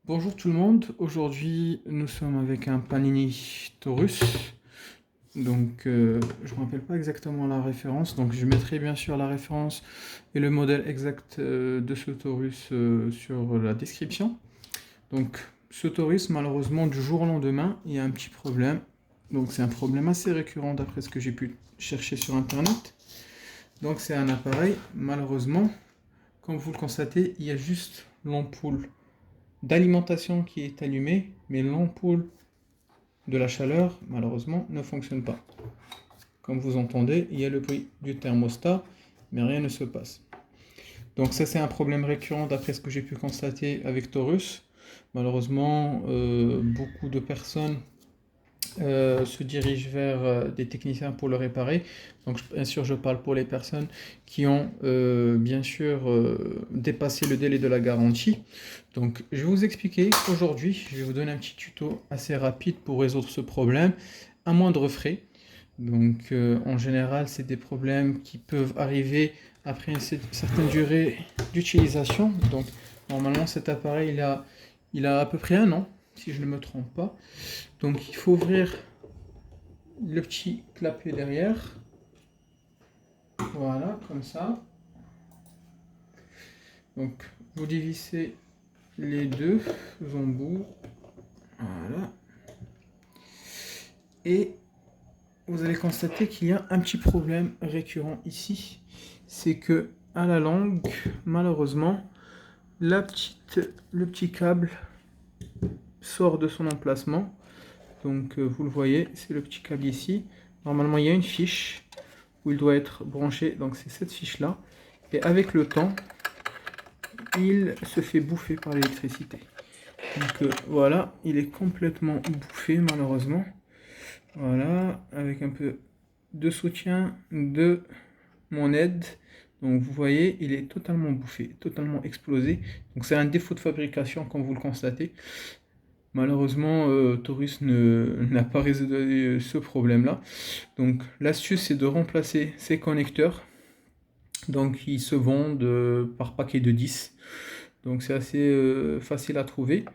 Bonjour tout le monde, aujourd'hui nous sommes avec un Panini Taurus, donc je ne me rappelle pas exactement la référence, donc je mettrai bien sûr la référence et le modèle exact de ce Taurus sur la description. Donc ce Taurus, malheureusement, du jour au lendemain, il y a un petit problème, donc c'est un problème assez récurrent d'après ce que j'ai pu chercher sur internet. Donc c'est un appareil, malheureusement, comme vous le constatez, il y a juste l'ampoule d'alimentation qui est allumée, mais l'ampoule de la chaleur, malheureusement, ne fonctionne pas. Comme vous entendez, il y a le bruit du thermostat, mais rien ne se passe. Donc ça, c'est un problème récurrent d'après ce que j'ai pu constater avec Taurus. Malheureusement, beaucoup de personnes se dirigent vers des techniciens pour le réparer. Donc bien sûr, je parle pour les personnes qui ont bien sûr dépassé le délai de la garantie. Donc je vais vous expliquer aujourd'hui, je vais vous donner un petit tuto assez rapide pour résoudre ce problème à moindre frais. Donc en général, c'est des problèmes qui peuvent arriver après une certaine durée d'utilisation. Donc normalement, cet appareil il a à peu près un an, si je ne me trompe pas. Donc il faut ouvrir le petit clapet derrière. Voilà, comme ça. Donc vous dévissez les deux embouts. Voilà. Et vous allez constater qu'il y a un petit problème récurrent ici. C'est que à la longue, malheureusement, le petit câble sort de son emplacement. Donc vous le voyez, c'est le petit câble ici. Normalement, il y a une fiche où il doit être branché. Donc c'est cette fiche-là. Et avec le temps, il se fait bouffer par l'électricité. Donc voilà, il est complètement bouffé malheureusement. Voilà, avec un peu de soutien de mon aide. Donc vous voyez, il est totalement bouffé, totalement explosé. Donc c'est un défaut de fabrication comme vous le constatez. Malheureusement, Taurus n'a pas résolu ce problème-là. Donc l'astuce, c'est de remplacer ces connecteurs. Donc ils se vendent par paquet de 10. Donc c'est assez facile à trouver.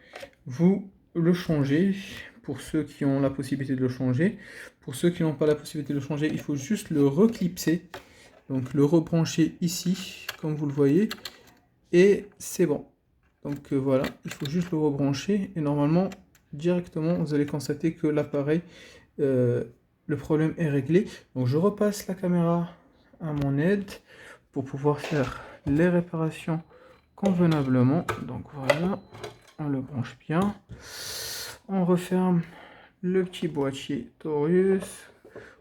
Vous le changez pour ceux qui ont la possibilité de le changer. Pour ceux qui n'ont pas la possibilité de le changer, il faut juste le reclipser. Donc le rebrancher ici, comme vous le voyez. Et c'est bon. Donc voilà, il faut juste le rebrancher et normalement directement vous allez constater que l'appareil, le problème est réglé. Donc je repasse la caméra à mon aide pour pouvoir faire les réparations convenablement. Donc voilà, on le branche bien, on referme le petit boîtier Taurus.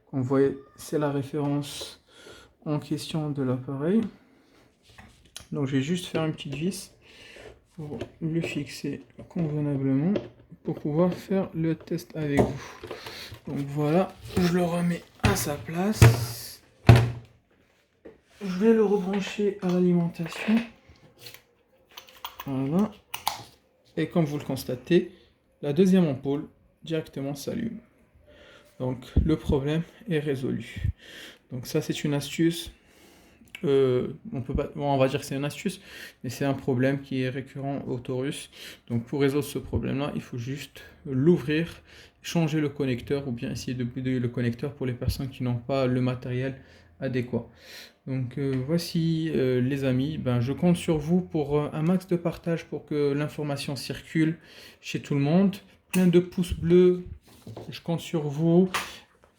Comme vous voyez, c'est la référence en question de l'appareil. Donc je vais juste faire une petite vis pour le fixer convenablement pour pouvoir faire le test avec vous. Donc voilà, je le remets à sa place. Je vais le rebrancher à l'alimentation. Voilà. Et comme vous le constatez, la deuxième ampoule directement s'allume. Donc le problème est résolu. Donc ça c'est une astuce. On va dire que c'est une astuce, mais c'est un problème qui est récurrent au Taurus. Donc pour résoudre ce problème-là, il faut juste l'ouvrir, changer le connecteur ou bien essayer de bouger le connecteur pour les personnes qui n'ont pas le matériel adéquat. Donc voici les amis, je compte sur vous pour un max de partage pour que l'information circule chez tout le monde. Plein de pouces bleus, je compte sur vous.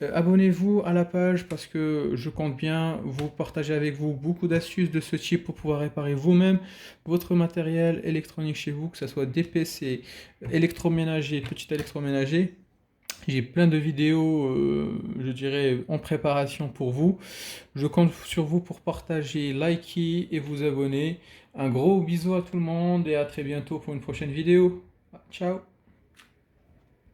Abonnez-vous à la page parce que je compte bien vous partager avec vous beaucoup d'astuces de ce type pour pouvoir réparer vous-même votre matériel électronique chez vous, que ce soit des PC, électroménager, petit électroménager. J'ai plein de vidéos, je dirais, en préparation pour vous. Je compte sur vous pour partager, liker et vous abonner. Un gros bisou à tout le monde et à très bientôt pour une prochaine vidéo. Ciao!